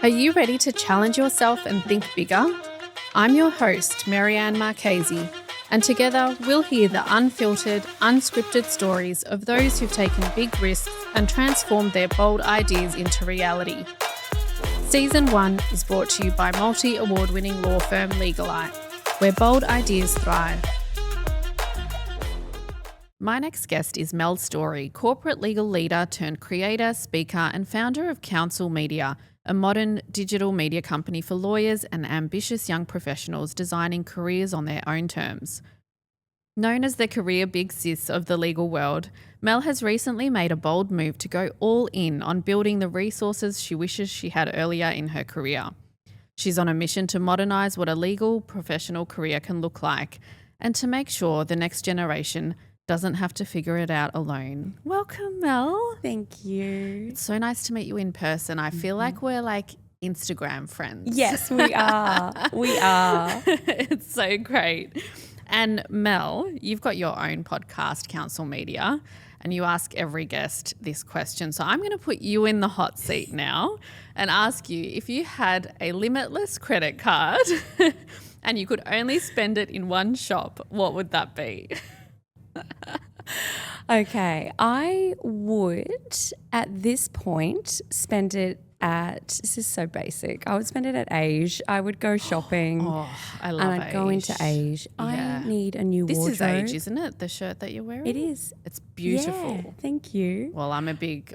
Are you ready to challenge yourself and think bigger? I'm your host, Marianne Marchese, and together we'll hear the unfiltered, unscripted stories of those who've taken big risks and transformed their bold ideas into reality. Season 1 is brought to you by multi-award-winning law firm Legalite, where bold ideas thrive. My next guest is Mel Storey, corporate legal leader turned creator, speaker, and founder of Counsel Media, a modern digital media company for lawyers and ambitious young professionals designing careers on their own terms. Known as the career big sis of the legal world, Mel has recently made a bold move to go all in on building the resources she wishes she had earlier in her career. She's on a mission to modernise what a legal professional career can look like and to make sure the next generation doesn't have to figure it out alone. Welcome, Mel. Thank you. It's so nice to meet you in person. I feel like we're like Instagram friends. Yes, we are. We are. It's so great. And Mel, you've got your own podcast, Counsel Media, and you ask every guest this question. So I'm going to put you in the hot seat now and ask you, if you had a limitless credit card and you could only spend it in one shop, what would that be? Okay, I would at this point spend it at, this is so basic, I would spend it at Age. I would go shopping. Oh, I love and I'd go into Age. Yeah. I need a new wardrobe. This is Age, isn't it? The shirt that you're wearing? It is. It's beautiful. Yeah, thank you. Well, I'm a big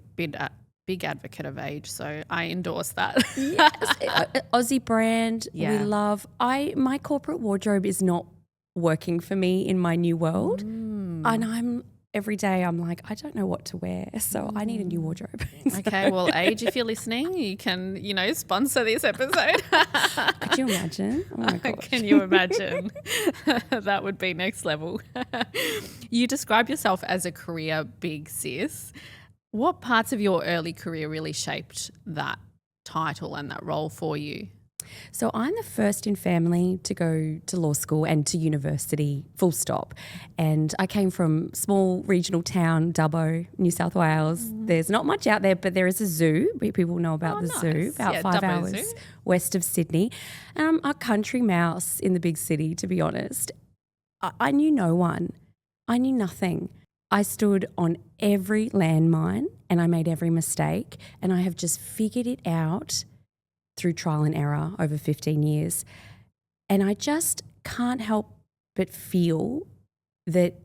advocate of Age, so I endorse that. Yes, Aussie brand. Yeah. We love. My corporate wardrobe is not working for me in my new world, and every day I'm like, I don't know what to wear, so I need a new wardrobe. Okay, well, Age, if you're listening, you can, sponsor this episode. Could you imagine? Oh my gosh. Can you imagine? That would be next level. You describe yourself as a career big sis. What parts of your early career really shaped that title and that role for you? So I'm the first in family to go to law school and to university, full stop. And I came from small regional town, Dubbo, New South Wales. There's not much out there, but there is a zoo. People know about the zoo, about 5 Dubbo hours Zoo. west of Sydney. A country mouse in the big city, to be honest. I knew no one. I knew nothing. I stood on every landmine and I made every mistake, and I have just figured it out through trial and error over 15 years. And I just can't help but feel that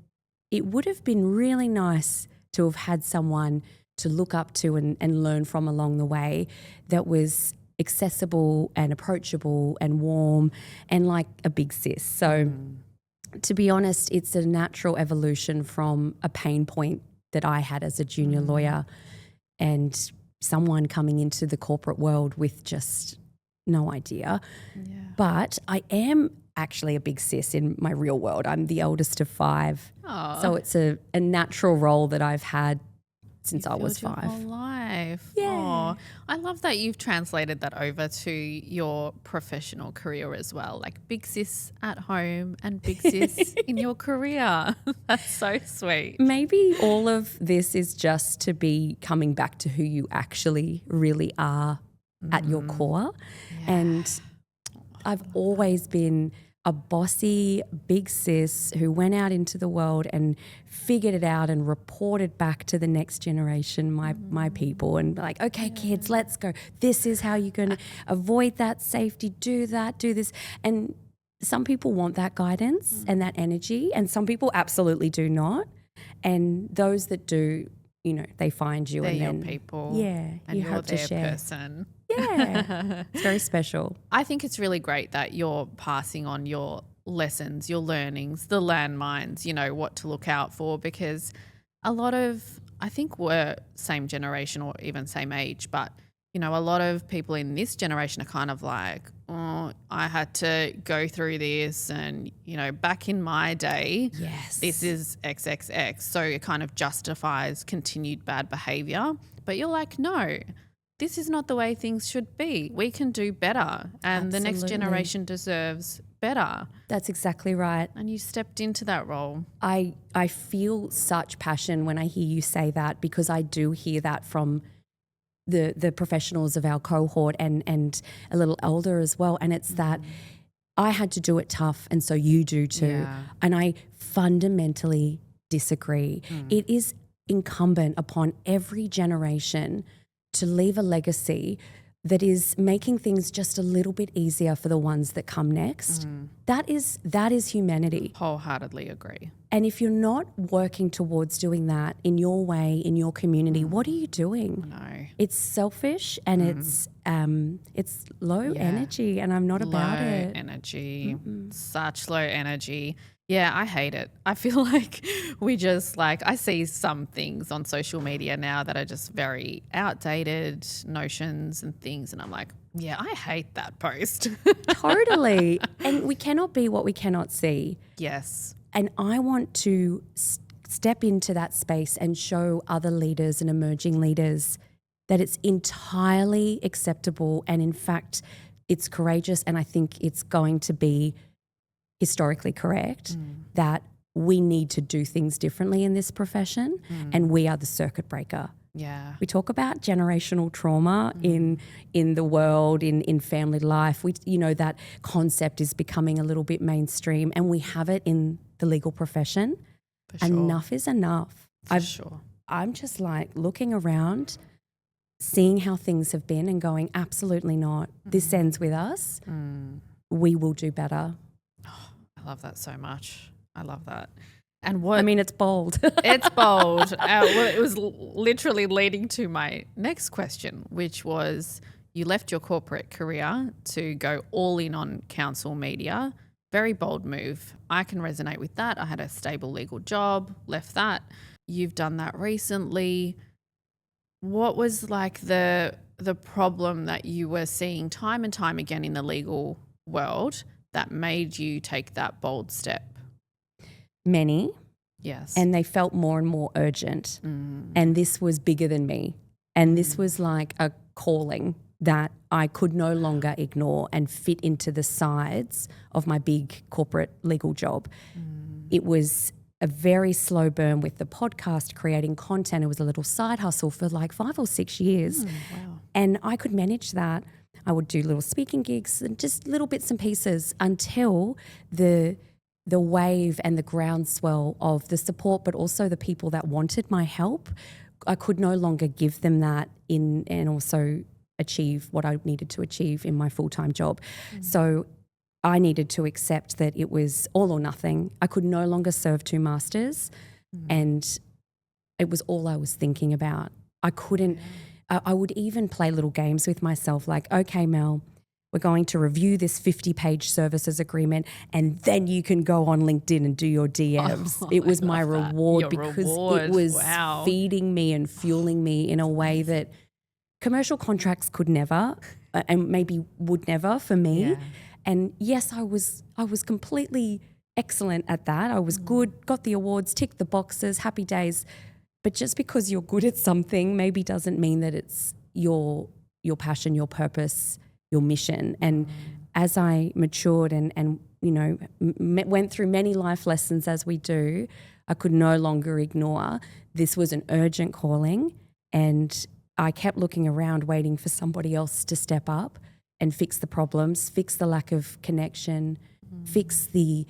it would have been really nice to have had someone to look up to and learn from along the way that was accessible and approachable and warm and like a big sis. So to be honest, it's a natural evolution from a pain point that I had as a junior lawyer and someone coming into the corporate world with just no idea. Yeah. But I am actually a big sis in my real world. I'm the eldest of 5. Oh. So it's a natural role that I've had since I was 5. Your whole life. Yeah. Oh, I love that you've translated that over to your professional career as well. Like big sis at home and big sis in your career. That's so sweet. Maybe all of this is just to be coming back to who you actually really are at your core. Yeah. And I've always been a bossy big sis who went out into the world and figured it out and reported back to the next generation, my people, and like, okay, kids, let's go. This is how you're going to avoid that safety, do that, do this. And some people want that guidance and that energy, and some people absolutely do not. And those that do, they find you. They're and then, your people. Yeah, and you you're have to their share. person. Yeah, it's very special. I think it's really great that you're passing on your lessons, your learnings, the landmines, what to look out for, because a lot of, I think we're same generation or even same age, but, a lot of people in this generation are kind of like, oh, I had to go through this and, back in my day, yes, this is XXX. So it kind of justifies continued bad behaviour. But you're like, no, this is not the way things should be. We can do better, and the next generation deserves better. That's exactly right. And you stepped into that role. I feel such passion when I hear you say that, because I do hear that from the professionals of our cohort and a little older as well. And it's that I had to do it tough, and so you do too. Yeah. And I fundamentally disagree. It is incumbent upon every generation to leave a legacy that is making things just a little bit easier for the ones that come next. That is humanity. Wholeheartedly agree. And if you're not working towards doing that in your way, in your community, what are you doing? No. It's selfish and it's low energy, and I'm not about it. Low energy. Such low energy. Yeah, I hate it. I feel like we just I see some things on social media now that are just very outdated notions and things. And I'm like, yeah, I hate that post. Totally. And we cannot be what we cannot see. Yes. And I want to step into that space and show other leaders and emerging leaders that it's entirely acceptable. And in fact, it's courageous. And I think it's going to be historically correct that we need to do things differently in this profession, and we are the circuit breaker. Yeah. We talk about generational trauma in the world, in family life. That concept is becoming a little bit mainstream, and we have it in the legal profession. For sure. Enough is enough. For sure. I'm just looking around, seeing how things have been and going, absolutely not. This ends with us. We will do better. I love that so much. I love that. And what it's bold. It's bold. Well, it was literally leading to my next question, which was you left your corporate career to go all in on Counsel Media. Very bold move. I can resonate with that. I had a stable legal job, left that. You've done that recently. What was the problem that you were seeing time and time again in the legal world that made you take that bold step? Many. Yes. And they felt more and more urgent. And this was bigger than me. And this was like a calling that I could no longer ignore and fit into the sides of my big corporate legal job. It was a very slow burn with the podcast, creating content. It was a little side hustle for 5 or 6 years. Wow. And I could manage that. I would do little speaking gigs and just little bits and pieces until the wave and the groundswell of the support, but also the people that wanted my help. I could no longer give them that and also achieve what I needed to achieve in my full-time job. So I needed to accept that it was all or nothing. I could no longer serve two masters, and it was all I was thinking about. I couldn't. I would even play little games with myself like, okay, Mel, we're going to review this 50-page services agreement, and then you can go on LinkedIn and do your DMs. It was my reward because it was feeding me and fueling me in a way that commercial contracts could never, and maybe would never for me. Yeah. And yes, I was completely excellent at that. I was good, got the awards, ticked the boxes, happy days. But just because you're good at something maybe doesn't mean that it's your passion, your purpose, your mission. And as I matured and went through many life lessons as we do, I could no longer ignore this was an urgent calling, and I kept looking around waiting for somebody else to step up and fix the problems, fix the lack of connection, fix the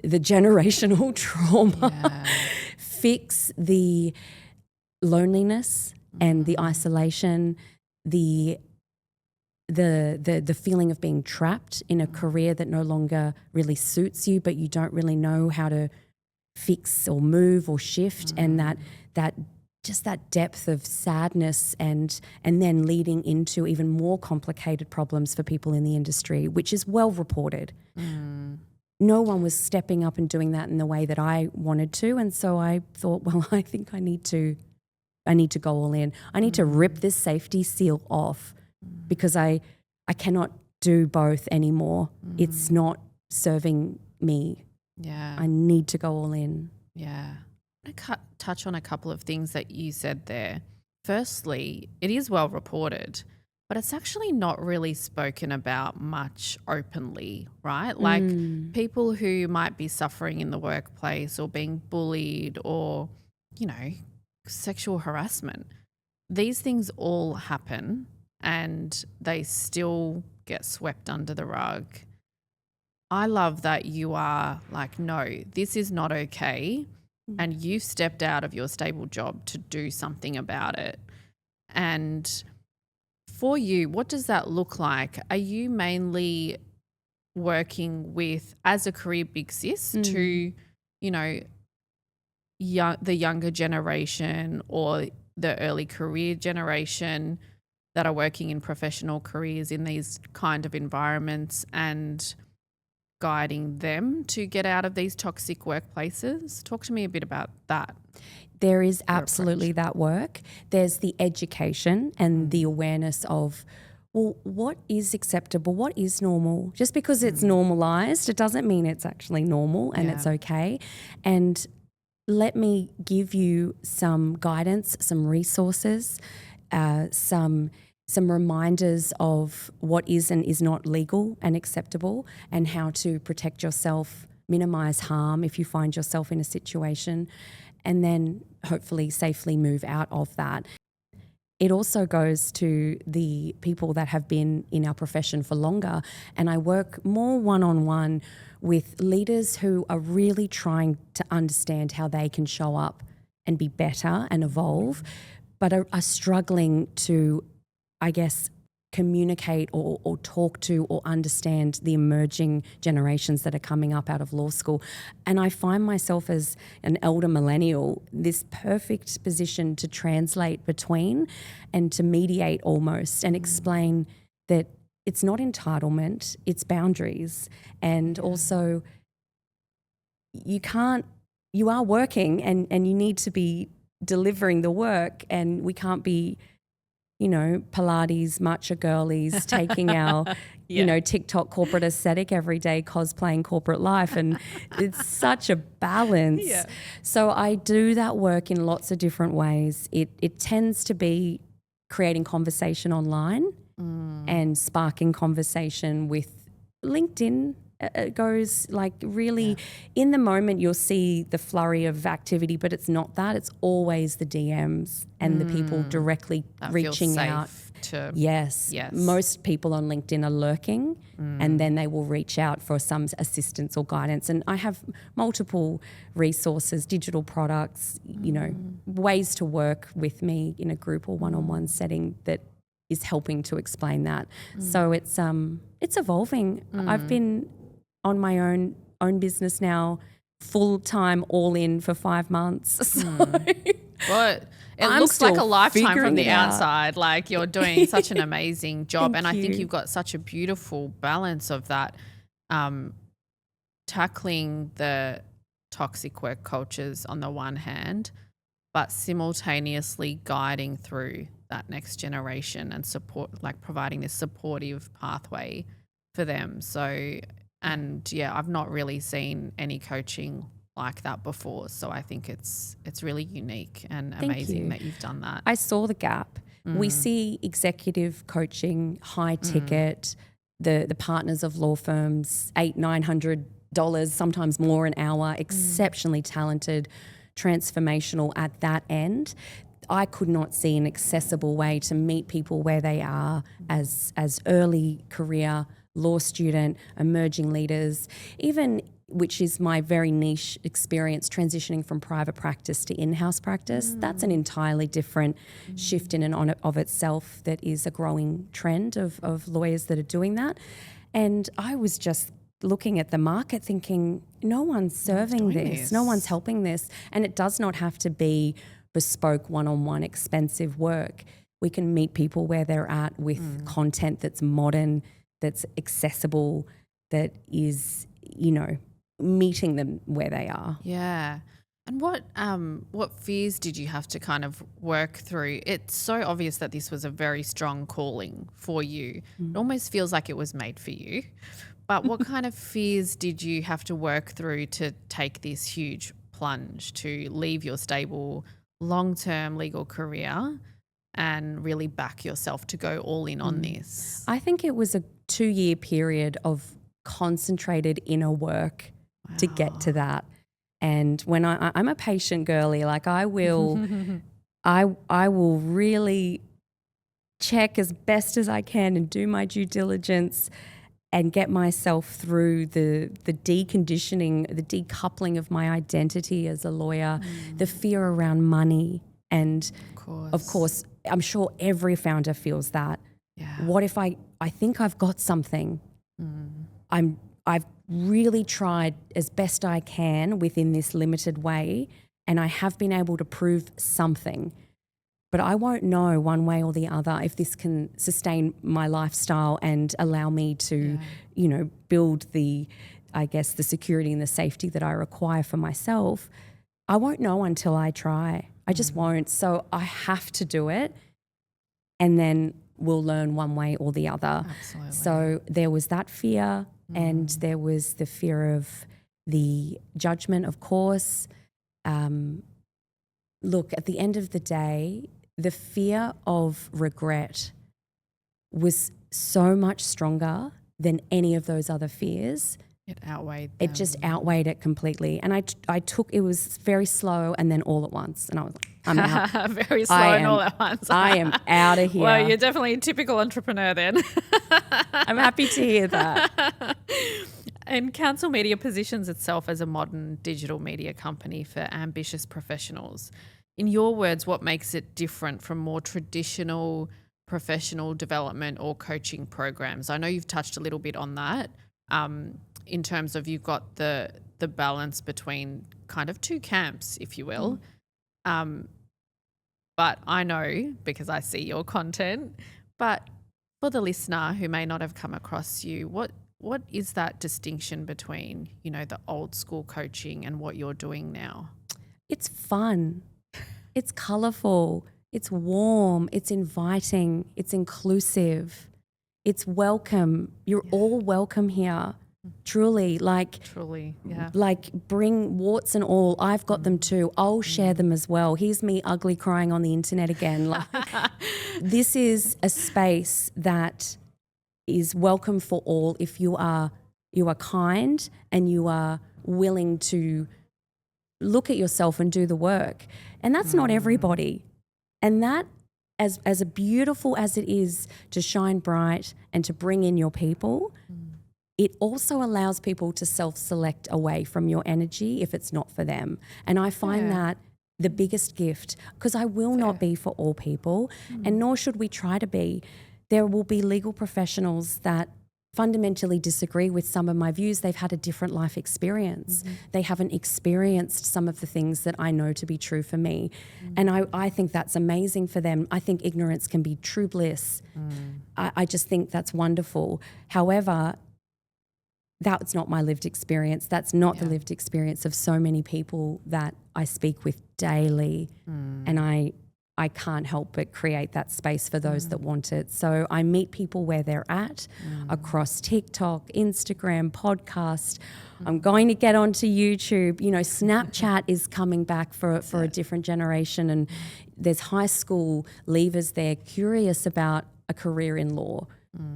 generational trauma, fix the loneliness and the isolation, the feeling of being trapped in a career that no longer really suits you, but you don't really know how to fix or move or shift, and that just that depth of sadness and then leading into even more complicated problems for people in the industry, which is well reported. No one was stepping up and doing that in the way that I wanted to, and so I thought, well, I think I need to go all in. I need to rip this safety seal off because I cannot do both anymore. It's not serving me. Yeah. I need to go all in. Yeah. I want to touch on a couple of things that you said there. Firstly, it is well reported, but it's actually not really spoken about much openly, right? Like people who might be suffering in the workplace or being bullied or, sexual harassment. these things all happen and they still get swept under the rug. I love that you are like, no, this is not okay. And you've stepped out of your stable job to do something about it. And for you, what does that look like? Are you mainly working with, as a career big sis, to, you know, the younger generation or the early career generation that are working in professional careers in these kind of environments and guiding them to get out of these toxic workplaces? Talk to me a bit about that. There is absolutely that work. There's the education and the awareness of, well, what is acceptable? What is normal? Just because it's normalized, it doesn't mean it's actually normal and it's okay. And let me give you some guidance, some resources, some reminders of what is and is not legal and acceptable, and how to protect yourself, minimize harm if you find yourself in a situation, and then hopefully safely move out of that. It also goes to the people that have been in our profession for longer, and I work more one-on-one with leaders who are really trying to understand how they can show up and be better and evolve, but are struggling to, I guess, communicate or talk to or understand the emerging generations that are coming up out of law school. And I find myself as an elder millennial, this perfect position to translate between and to mediate almost and explain that it's not entitlement, it's boundaries. And also you are working and you need to be delivering the work, and we can't be, you know, Pilates, matcha girlies taking our, you know, TikTok corporate aesthetic every day, cosplaying corporate life. And it's such a balance. Yeah. So I do that work in lots of different ways. It tends to be creating conversation online and sparking conversation with LinkedIn. It goes like really in the moment you'll see the flurry of activity, but it's not that. It's always the DMs and the people directly that reaching out. Yes. Most people on LinkedIn are lurking and then they will reach out for some assistance or guidance. And I have multiple resources, digital products, you know, ways to work with me in a group or one-on-one setting that is helping to explain that. So it's evolving. I've been on my own business now, full-time, all in for 5 months. So well, it looks like a lifetime from the outside. Like you're doing such an amazing job. And I think you've got such a beautiful balance of that, tackling the toxic work cultures on the one hand, but simultaneously guiding through that next generation and support, like providing this supportive pathway for them. So, and yeah, I've not really seen any coaching like that before. So I think it's really unique and amazing that you've done that. I saw the gap. We see executive coaching, high ticket, the partners of law firms, $800-900, sometimes more an hour, exceptionally talented, transformational at that end. I could not see an accessible way to meet people where they are as early career law student, emerging leaders, even, which is my very niche experience, transitioning from private practice to in-house practice. That's an entirely different shift in and on of itself that is a growing trend of lawyers that are doing that. And I was just looking at the market thinking, no one's serving this, no one's helping this. And it does not have to be bespoke, one-on-one, expensive work. We can meet people where they're at with content that's modern, that's accessible, that is, you know, meeting them where they are. Yeah. And what fears did you have to kind of work through? It's so obvious that this was a very strong calling for you. It almost feels like it was made for you. But what kind of fears did you have to work through to take this huge plunge, to leave your stable long-term legal career and really back yourself to go all in on this? I think it was a 2-year period of concentrated inner work to get to that. And when I'm a patient girly, like I will I will really check as best as I can and do my due diligence and get myself through the deconditioning, the decoupling of my identity as a lawyer, the fear around money. And of course, I'm sure every founder feels that. Yeah. What if I think I've got something? I've really tried as best I can within this limited way, and I have been able to prove something. But I won't know one way or the other if this can sustain my lifestyle and allow me to, build the security and the safety that I require for myself. I won't know until I try. I just won't. So I have to do it, and then we'll learn one way or the other. Absolutely. So there was that fear, and there was the fear of the judgment, of course. Look, at the end of the day, the fear of regret was so much stronger than any of those other fears. It outweighed them. It just outweighed it completely. And I took, it was very slow and then all at once. And I was like, I'm out. Very slow and all at once. I am out of here. Well, you're definitely a typical entrepreneur then. I'm happy to hear that. And Counsel Media positions itself as a modern digital media company for ambitious professionals. In your words, what makes it different from more traditional professional development or coaching programs? I know you've touched a little bit on that in terms of you've got the balance between kind of two camps, if you will. But I know, because I see your content, but for the listener who may not have come across you, what is that distinction between, the old school coaching and what you're doing now? It's fun. It's colourful. It's warm. It's inviting. It's inclusive. It's welcome. You're all welcome here. Truly, yeah. Like bring warts and all. I've got them too. I'll share them as well. Here's me ugly crying on the internet again. Like, this is a space that is welcome for all if you are kind and you are willing to look at yourself and do the work. And that's not everybody. And that, as beautiful as it is to shine bright and to bring in your people, it also allows people to self-select away from your energy if it's not for them. And I find that the biggest gift, because I will not be for all people, and nor should we try to be. There will be legal professionals that fundamentally disagree with some of my views. They've had a different life experience. They haven't experienced some of the things that I know to be true for me. And I think that's amazing for them. I think ignorance can be true bliss. I just think that's wonderful. However, that's not my lived experience. That's not the lived experience of so many people that I speak with daily. And I can't help but create that space for those that want it. So I meet people where they're at across TikTok, Instagram, podcast. I'm going to get onto YouTube. Snapchat is coming back for a different generation, and there's high school leavers there curious about a career in law.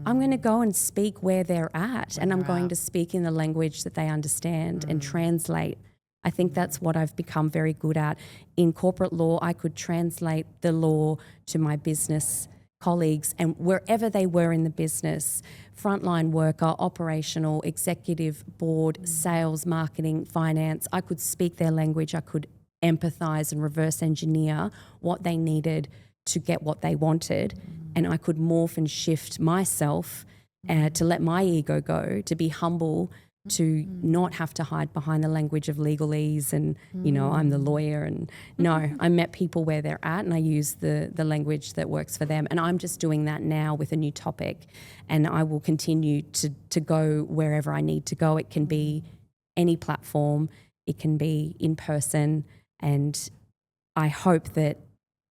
I'm going to go and speak where they're at, and I'm going to speak in the language that they understand and translate. I think that's what I've become very good at. In corporate law, I could translate the law to my business colleagues, and wherever they were in the business, frontline worker, operational, executive, board, sales, marketing, finance, I could speak their language. I could empathize and reverse engineer what they needed to get what they wanted. And I could morph and shift myself to let my ego go, to be humble, to not have to hide behind the language of legalese and, I'm the lawyer. And no, I met people where they're at, and I use the language that works for them. And I'm just doing that now with a new topic, and I will continue to go wherever I need to go. It can be any platform. It can be in person. And I hope that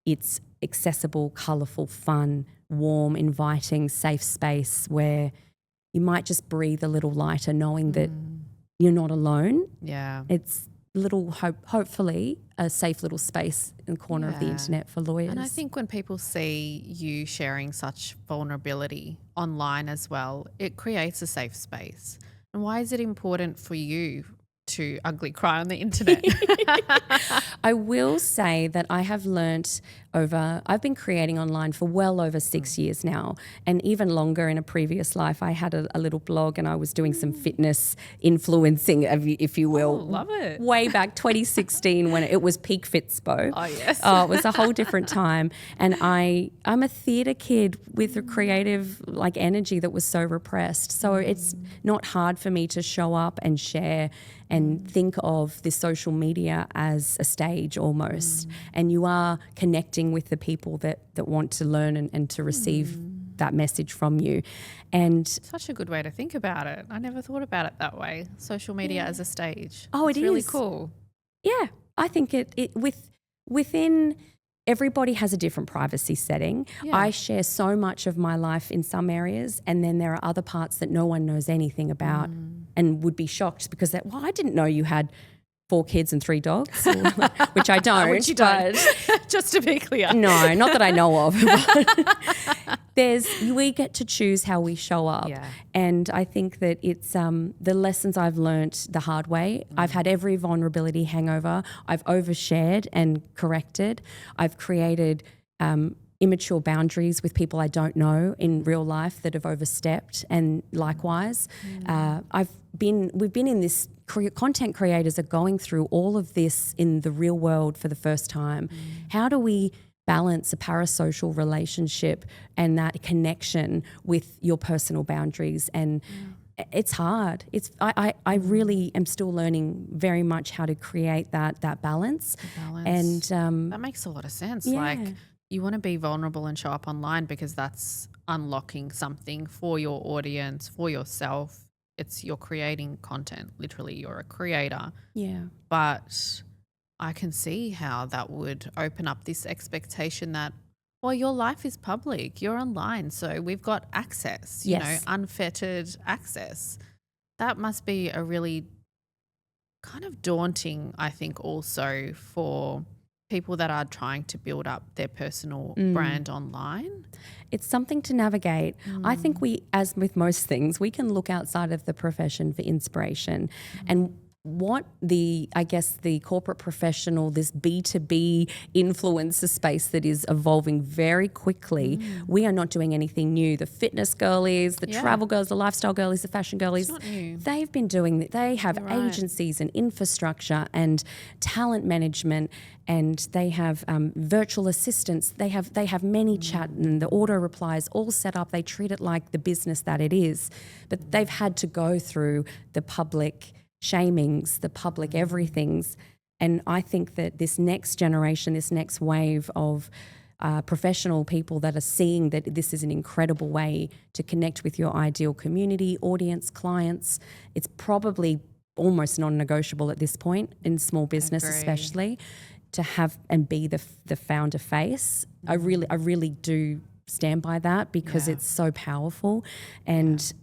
it's accessible, colourful, fun, warm, inviting, safe space where you might just breathe a little lighter knowing that you're not alone. Yeah. It's hopefully a safe little space in the corner of the internet for lawyers. And I think when people see you sharing such vulnerability online as well, it creates a safe space. And why is it important for you to ugly cry on the internet. I will say that I have learnt I've been creating online for well over 6 years now, and even longer. In a previous life, I had a little blog and I was doing some fitness influencing, if you will. Oh, love it. Way back 2016 when it was peak Fitspo. Oh, yes. Oh, it was a whole different time. And I'm a theatre kid with a creative energy that was so repressed. So it's not hard for me to show up and share and think of this social media as a stage almost. And you are connecting with the people that want to learn and to receive that message from you. And Such a good way to think about it. I never thought about it that way. Social media as a stage. Oh, it's it really is. cool. yeah, I think within everybody has a different privacy setting. Yeah. I share so much of my life in some areas, and then there are other parts that no one knows anything about and would be shocked because I didn't know you had 4 kids and 3 dogs, which I don't. Which you don't. Just to be clear. No, not that I know of. We get to choose how we show up. Yeah. And I think that it's the lessons I've learnt the hard way. I've had every vulnerability hangover. I've overshared and corrected. I've created immature boundaries with people I don't know in real life that have overstepped, and likewise. We've been in this, content creators are going through all of this in the real world for the first time. How do we balance a parasocial relationship and that connection with your personal boundaries? And it's hard. I really am still learning very much how to create that balance. And that makes a lot of sense. yeah. Like, you want to be vulnerable and show up online because that's unlocking something for your audience, for yourself. You're creating content. Literally, you're a creator. Yeah. But I can see how that would open up this expectation that, well, your life is public. You're online, so we've got access, Yes. Unfettered access. That must be a really kind of daunting, I think, also for people that are trying to build up their personal brand online. It's something to navigate. I think as with most things, we can look outside of the profession for inspiration. And what the corporate professional, this B2B influencer space that is evolving very quickly, we are not doing anything new. The fitness girlies, the travel girls, the lifestyle girlies, the fashion girlies, It's not new. they've been doing it. They have agencies and infrastructure and talent management, and they have virtual assistants. They have many chat and the auto replies all set up. They treat it like the business that it is, but they've had to go through the public shamings, the public everythings. And I think that this next generation, this next wave of professional people that are seeing that this is an incredible way to connect with your ideal community, audience, clients, it's probably almost non-negotiable at this point in small business, especially, to have and be the founder face. I really do stand by that because it's so powerful. And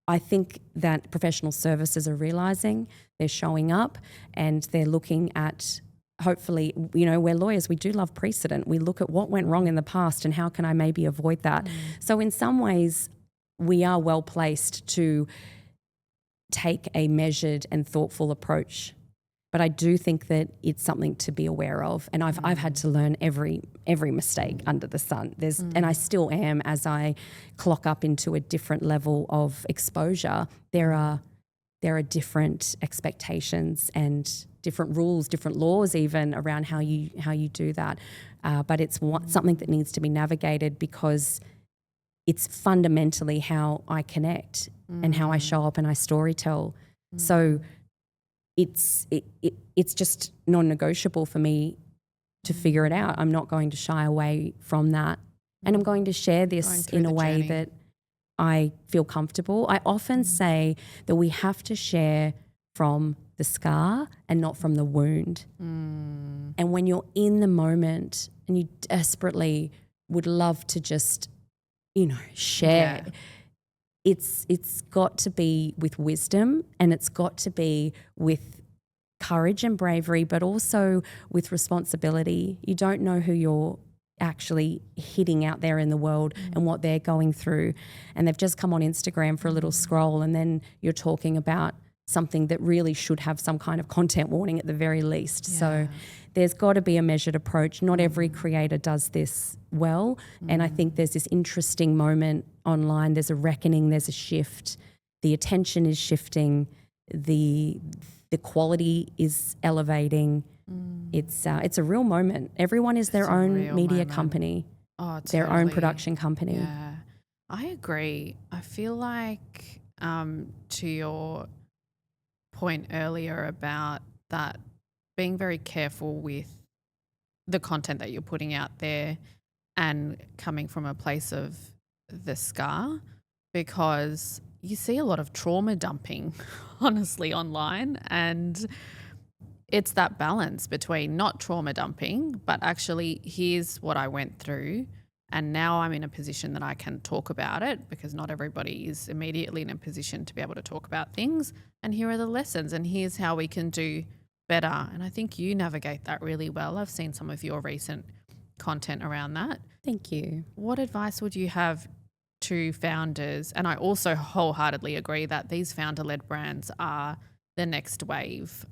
I think that professional services are realising, they're showing up, and they're looking at, hopefully, we're lawyers, we do love precedent. We look at what went wrong in the past and how can I maybe avoid that. So in some ways, we are well placed to take a measured and thoughtful approach. But I do think that it's something to be aware of, and I've had to learn every mistake under the sun. And I still am, as I clock up into a different level of exposure. There are different expectations and different rules, different laws, even around how you do that. But it's something that needs to be navigated because it's fundamentally how I connect and how I show up and I storytell. So it's just non-negotiable for me to figure it out. I'm not going to shy away from that. And I'm going to share this in a way that I feel comfortable. I often say that we have to share from the scar and not from the wound. And when you're in the moment and you desperately would love to just, share, it's got to be with wisdom, and it's got to be with courage and bravery, but also with responsibility. You don't know who you're actually hitting out there in the world and what they're going through. And they've just come on Instagram for a little scroll, and then you're talking about something that really should have some kind of content warning at the very least. So there's got to be a measured approach. Not every creator does this well. And I think there's this interesting moment online. There's a reckoning, there's a shift. The attention is shifting. The quality is elevating. It's a real moment. Everyone is their own media company, their own production company. Yeah, I agree. I feel like to your point earlier about that, being very careful with the content that you're putting out there and coming from a place of the scar, because you see a lot of trauma dumping, honestly, online. And it's that balance between not trauma dumping, but actually, here's what I went through. And now I'm in a position that I can talk about it, because not everybody is immediately in a position to be able to talk about things. And here are the lessons, and here's how we can do better. And I think you navigate that really well. I've seen some of your recent content around that. Thank you. What advice would you have to founders? And I also wholeheartedly agree that these founder-led brands are the next wave.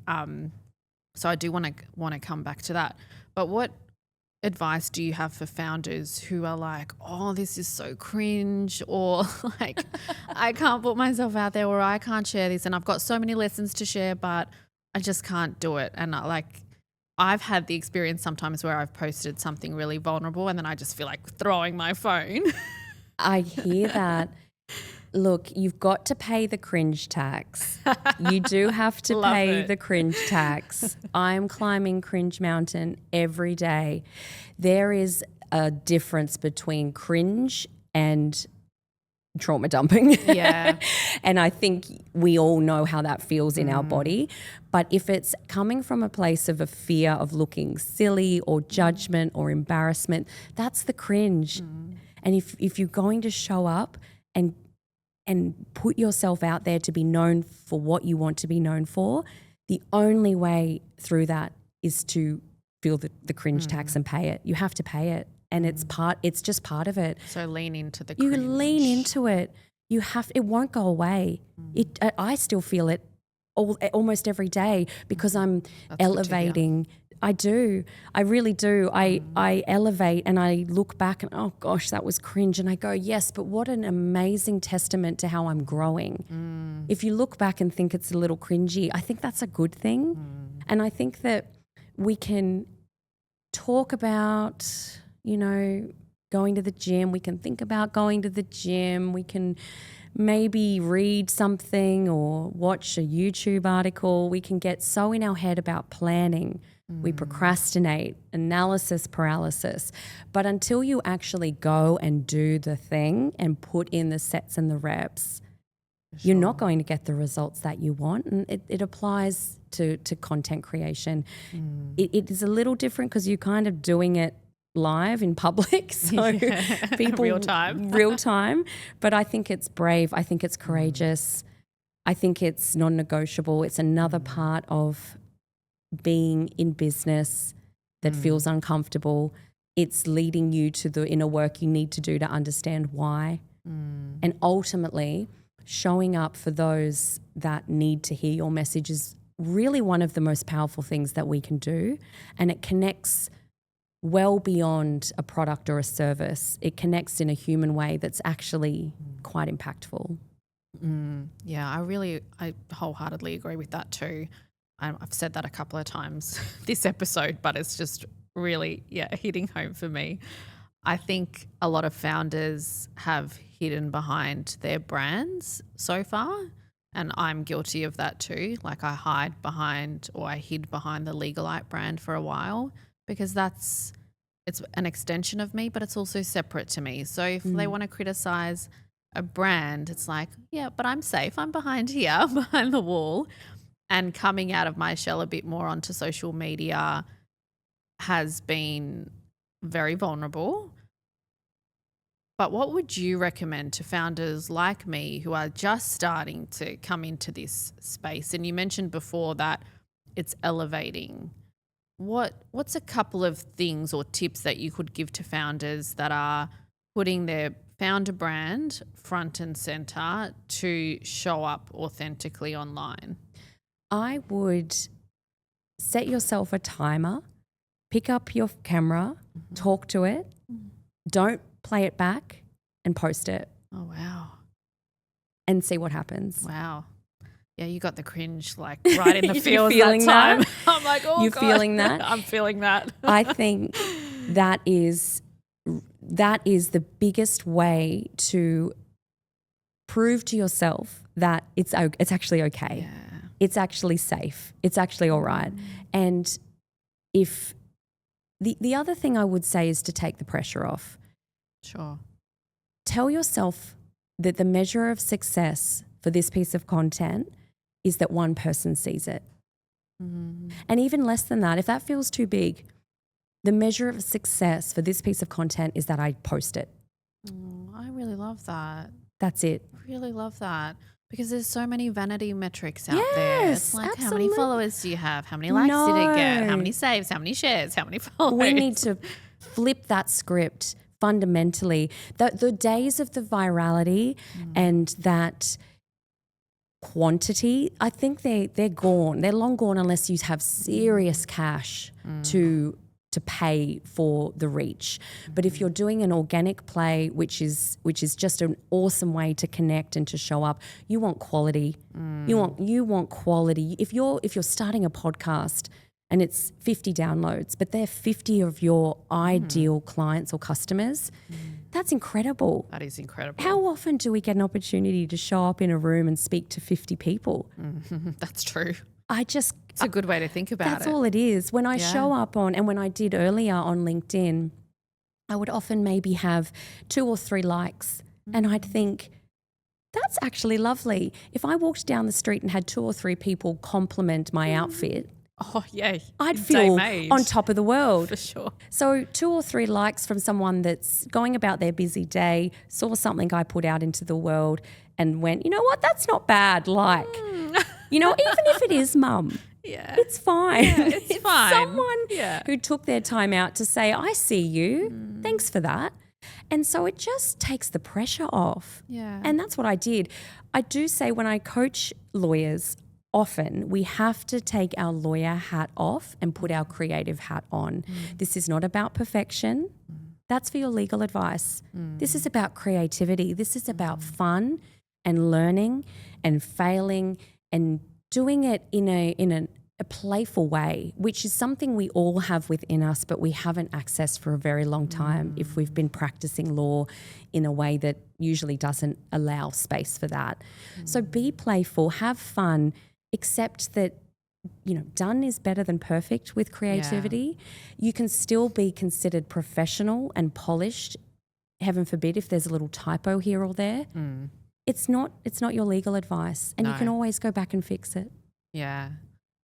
So I do want to come back to that. But what advice do you have for founders who are like, oh, this is so cringe, or like, I can't put myself out there, or I can't share this, and I've got so many lessons to share, but I just can't do it. And I've had the experience sometimes where I've posted something really vulnerable and then I just feel like throwing my phone. I hear that. Look, you've got to pay the cringe tax. You do have to pay the cringe tax. I'm climbing Cringe Mountain every day. There is a difference between cringe and trauma dumping. Yeah. And I think we all know how that feels in our body. But if it's coming from a place of a fear of looking silly or judgment or embarrassment, that's the cringe. And if you're going to show up and put yourself out there to be known for what you want to be known for, the only way through that is to feel the cringe tax and pay it. You have to pay it. And it's just part of it. So lean into the cringe. You lean into it. It won't go away. I still feel it almost every day because I'm elevating. I do. I really do. I elevate and I look back and, oh gosh, that was cringe. And I go, yes, but what an amazing testament to how I'm growing. If you look back and think it's a little cringy, I think that's a good thing. And I think that we can talk about, going to the gym. We can think about going to the gym. We can maybe read something or watch a YouTube article. We can get so in our head about planning. We procrastinate, analysis paralysis. But until you actually go and do the thing and put in the sets and the reps, you're not going to get the results that you want. And it applies to content creation. It is a little different because you're kind of doing it live in public, so people real time. But I think it's brave. I think it's courageous. I think it's non-negotiable. It's another part of being in business that feels uncomfortable. It's leading you to the inner work you need to do to understand why, and ultimately showing up for those that need to hear your message is really one of the most powerful things that we can do, and it connects well beyond a product or a service. It connects in a human way that's actually quite impactful. Yeah, I wholeheartedly agree with that too. I've said that a couple of times this episode, but it's just really, hitting home for me. I think a lot of founders have hidden behind their brands so far, and I'm guilty of that too. Like I hid behind the Legalite brand for a while, because it's an extension of me, but it's also separate to me. So if they want to criticize a brand, it's like, yeah, but I'm safe. I'm behind here, behind the wall. And coming out of my shell a bit more onto social media has been very vulnerable. But what would you recommend to founders like me who are just starting to come into this space? And you mentioned before that it's elevating. What's a couple of things or tips that you could give to founders that are putting their founder brand front and center to show up authentically online? I would set yourself a timer, pick up your camera, talk to it, don't play it back and post it. Oh, wow. And see what happens. Wow. Yeah, you got the cringe like right in the feels feeling that time. that? I'm like, oh, You're God. feeling that? I'm feeling that. I think that is the biggest way to prove to yourself that it's actually okay. Yeah. It's actually safe. It's actually all right. And if the other thing I would say is to take the pressure off. Sure. Tell yourself that the measure of success for this piece of content is that one person sees it. And even less than that, if that feels too big, the measure of success for this piece of content is that I post it. I really love that. That's it. Really love that. Because there's so many vanity metrics out there. Yes, It's like, how absolutely. many followers do you have? How many likes did it get? How many saves? How many shares? How many followers? We need to flip that script fundamentally. The days of the virality and that quantity, I think they're gone. They're long gone unless you have serious cash to pay for the reach. But if you're doing an organic play, which is just an awesome way to connect and to show up, you want quality. You want quality. If you're starting a podcast and it's 50 downloads, but they're 50 of your ideal clients or customers, that's incredible. That is incredible. How often do we get an opportunity to show up in a room and speak to 50 people? That's true. It's a good way to think about it. That's all it is. When I show up and when I did earlier on LinkedIn, I would often maybe have 2 or 3 likes and I'd think, that's actually lovely. If I walked down the street and had 2 or 3 people compliment my outfit, oh, yay. I'd feel on top of the world. For sure. So 2 or 3 likes from someone that's going about their busy day, saw something I put out into the world and went, you know what, that's not bad, like. You know, even if it is mum, it's fine. Yeah, it's fine. Someone who took their time out to say, I see you, thanks for that. And so it just takes the pressure off. Yeah. And that's what I did. I do say when I coach lawyers, often we have to take our lawyer hat off and put our creative hat on. This is not about perfection. That's for your legal advice. This is about creativity. This is about fun and learning and failing and doing it in a playful way, which is something we all have within us, but we haven't accessed for a very long time if we've been practicing law in a way that usually doesn't allow space for that. So be playful, have fun, accept that, you know, done is better than perfect with creativity. You can still be considered professional and polished, heaven forbid if there's a little typo here or there. It's not your legal advice, and you can always go back and fix it. Yeah.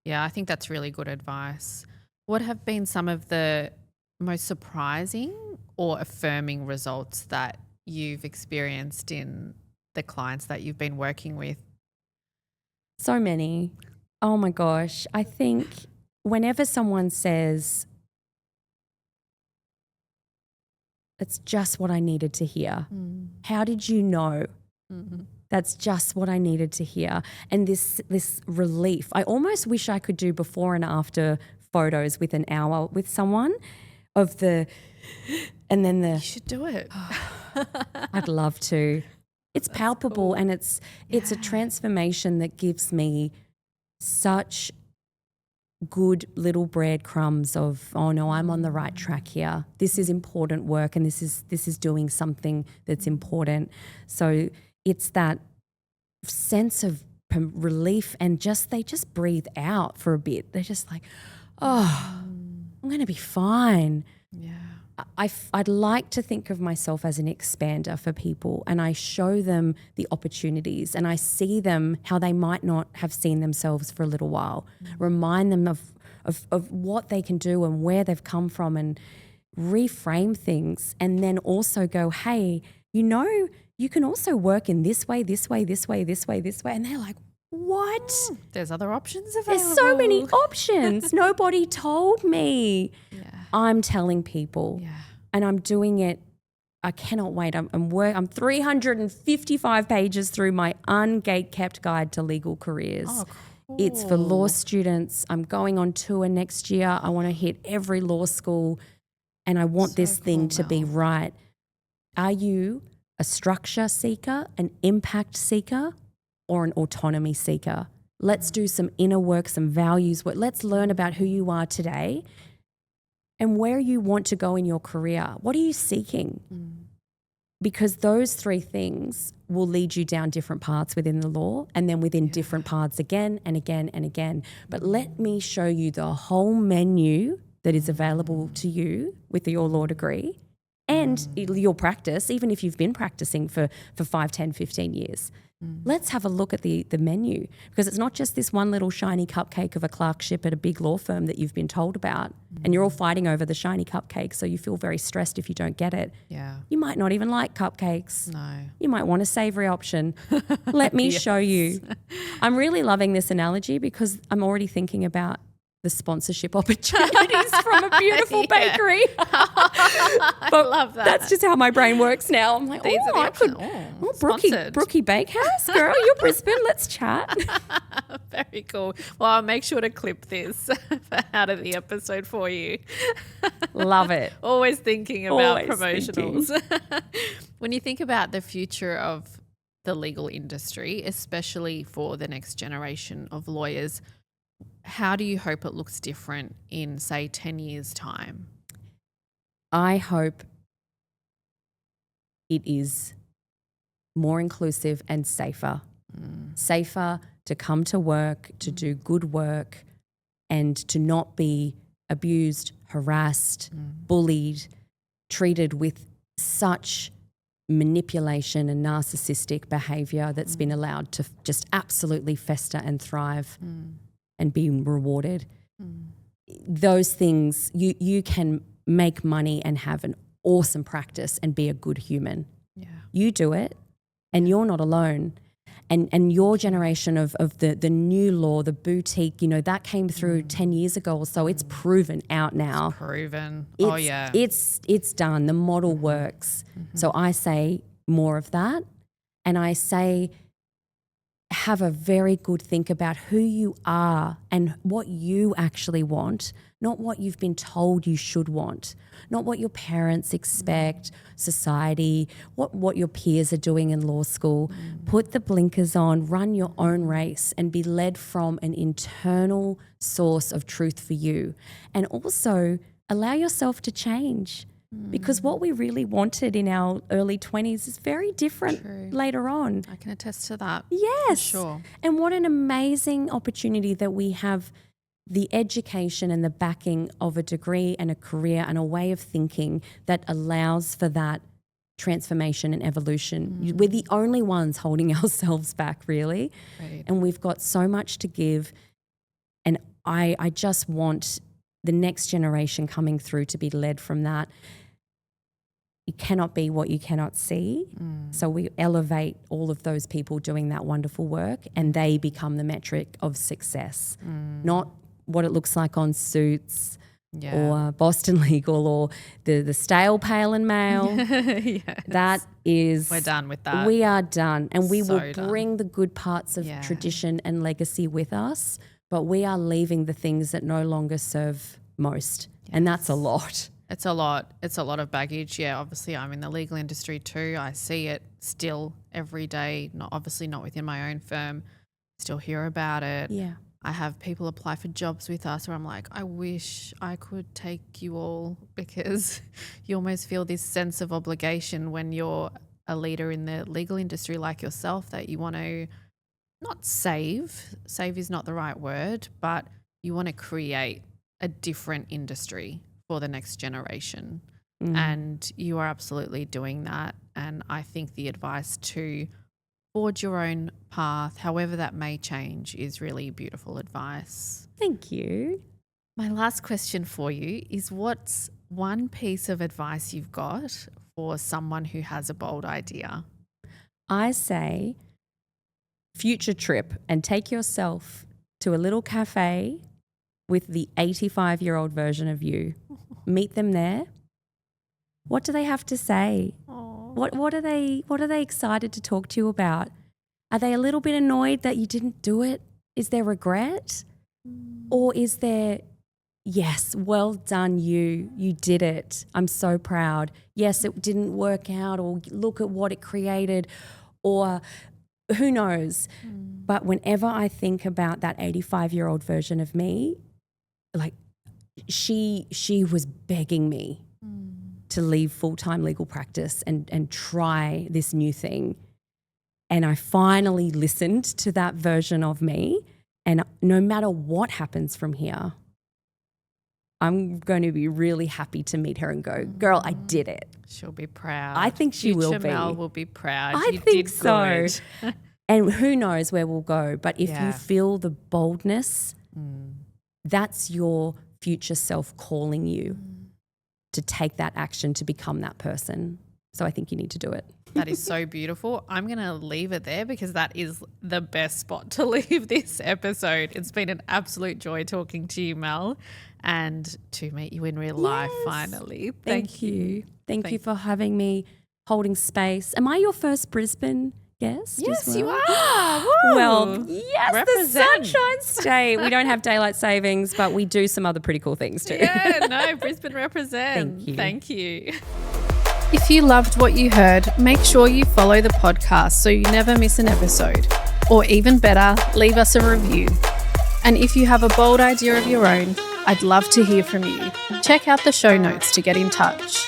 Yeah, I think that's really good advice. What have been some of the most surprising or affirming results that you've experienced in the clients that you've been working with? So many. Oh my gosh. I think whenever someone says, it's just what I needed to hear. How did you know? That's just what I needed to hear. And this relief, I almost wish I could do before and after photos with an hour with someone of the, and then the. You should do it. I'd love to. It's palpable, cool. And it's a transformation that gives me such good little breadcrumbs of, oh no, I'm on the right track here. This is important work, and this is doing something that's important. So it's that sense of relief, and they just breathe out for a bit. They're just like, oh, I'm going to be fine. Yeah. I'd like to think of myself as an expander for people, and I show them the opportunities, and I see them how they might not have seen themselves for a little while, remind them of what they can do and where they've come from, and reframe things, and then also go, hey, you know, you can also work in this way, this way, this way, this way, this way. And they're like, what? There's other options available. There's so many options. Nobody told me. Yeah. I'm telling people. Yeah. And I'm doing it. I cannot wait. I'm 355 pages through my ungate-kept guide to legal careers. Oh, It's for law Ooh. students. I'm going on tour next year. I want to hit every law school and I want So this thing cool, to be Mel. right. Are you a structure seeker, an impact seeker, or an autonomy seeker? Let's do some inner work, some values work. Let's learn about who you are today and where you want to go in your career. What are you seeking? Because those three things will lead you down different paths within the law and then within different paths again and again and again. But let me show you the whole menu that is available to you with your law degree and your practice, even if you've been practicing for 5, 10, 15 years. Let's have a look at the menu, because it's not just this one little shiny cupcake of a clerkship at a big law firm that you've been told about and you're all fighting over the shiny cupcake, so you feel very stressed if you don't get it. Yeah. You might not even like cupcakes. No. You might want a savoury option. Let me show you. I'm really loving this analogy because I'm already thinking about the sponsorship opportunities from a beautiful bakery. I love that. That's just how my brain works now. I'm like, These are the I could, options. Brookie Sponsored. Bakehouse, girl, you're Brisbane, let's chat. Very cool. Well, I'll make sure to clip this out of the episode for you. Love it. Always thinking about Always promotionals. When you think about the future of the legal industry, especially for the next generation of lawyers, how do you hope it looks different in, say, 10 years' time? I hope it is more inclusive and safer. Safer to come to work, to do good work, and to not be abused, harassed, bullied, treated with such manipulation and narcissistic behaviour that's been allowed to just absolutely fester and thrive and be rewarded. Those things, you can make money and have an awesome practice and be a good human. Yeah. You do it and you're not alone. And your generation of the new law, the boutique, that came through 10 years ago or so. It's proven out now. Proven. It's done. The model works. So I say more of that. And I say have a very good think about who you are and what you actually want, not what you've been told you should want, not what your parents expect, society, what your peers are doing in law school. Put the blinkers on, run your own race and be led from an internal source of truth for you. And also allow yourself to change. Because what we really wanted in our early 20s is very different later on. I can attest to that. Yes. For sure. And what an amazing opportunity that we have the education and the backing of a degree and a career and a way of thinking that allows for that transformation and evolution. We're the only ones holding ourselves back, really. Right. And we've got so much to give. And I just want the next generation coming through to be led from that. You cannot be what you cannot see. So we elevate all of those people doing that wonderful work and they become the metric of success, not what it looks like on Suits or Boston Legal or the stale pale and mail. Yes. That is... We're done with that. We are done. And we So will done. bring the good parts of tradition and legacy with us, but we are leaving the things that no longer serve most. And that's a lot. It's a lot. It's a lot of baggage. Yeah, obviously I'm in the legal industry too. I see it still every day, obviously not within my own firm. Still hear about it. Yeah. I have people apply for jobs with us where I'm like, I wish I could take you all, because you almost feel this sense of obligation when you're a leader in the legal industry like yourself, that you want to not save is not the right word, but you want to create a different industry for the next generation. And you are absolutely doing that. And I think the advice to forge your own path, however that may change, is really beautiful advice. Thank you. My last question for you is, what's one piece of advice you've got for someone who has a bold idea? I say future trip and take yourself to a little cafe with the 85-year-old version of you. Meet them there. What do they have to say? What are they excited to talk to you about? Are they a little bit annoyed that you didn't do it Is there regret? Or is there, yes, well done you did it. I'm so proud. Yes, it didn't work out, or look at what it created, or who knows. But whenever I think about that 85-year-old version of me, like she was begging me to leave full-time legal practice and try this new thing. And I finally listened to that version of me. And no matter what happens from here, I'm going to be really happy to meet her and go, girl, I did it. She'll be proud. I think she will be. Mel will be proud. I think so. And who knows where we'll go. But if you feel the boldness, that's your future self calling you to take that action to become that person. So I think you need to do it. That is so beautiful. I'm going to leave it there because that is the best spot to leave this episode. It's been an absolute joy talking to you, Mel, and to meet you in real life finally. Thank you. Thank you for having me, holding space. Am I your first Brisbane guest? Yes, as well? you are. Woo. Well, yes, Represent. the Sunshine State. We don't have daylight savings, but we do some other pretty cool things too. Yeah, no, Brisbane represent. Thank you. Thank you. If you loved what you heard, make sure you follow the podcast so you never miss an episode. Or even better, leave us a review. And if you have a bold idea of your own, I'd love to hear from you. Check out the show notes to get in touch.